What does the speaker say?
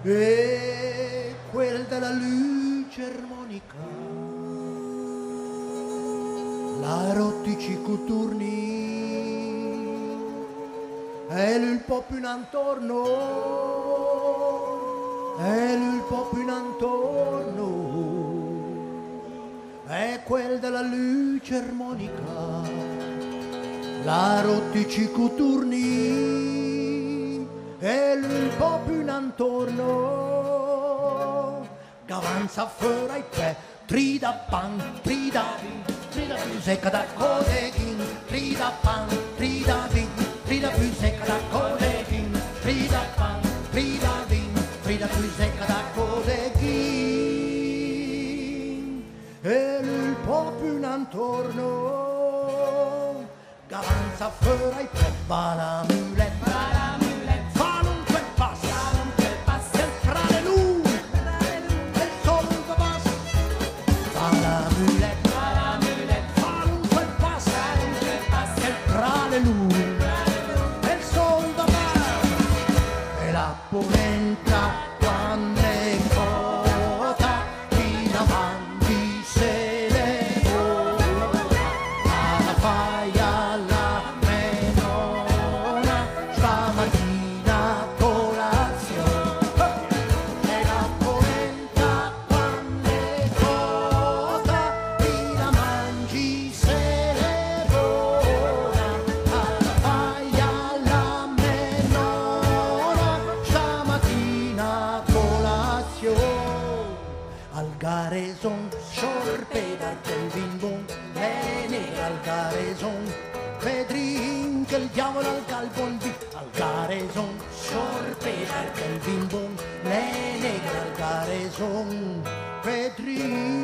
e quel della luce armonica, la rottici coturni e il po' più in intorno, e il po' più in intorno, e quel della luce armonica, la rottici coturni e il po' più in intorno, gavanza fuori ai pe, trida pan, trida vin, trida più secca da codeghin, trida pan, trida vin, trida più secca da codeghin, trida pan, trida vin, trida più secca da codeghin, e il po' più in intorno, gavanza fuori ai pe, va la mulette, fa l'unque passo, e fra le lune, e il sole un passo, fa la mulette, fa l'unque passo, e fra le lune, e il sole un passo, e la polenta quando è cotta, in avanti se ne vola, alla faia alla menona, stamattina a colazione, e la polenta quando è cotta, in avanti se ne vola, alla faia alla menona, stamattina a colazione, al gareson sorpedar del bimbon, bene al gareson, Pedrin che il diavolo al calbon di, al gareson sorpedar del bimbon, bene al gareson, Pedrin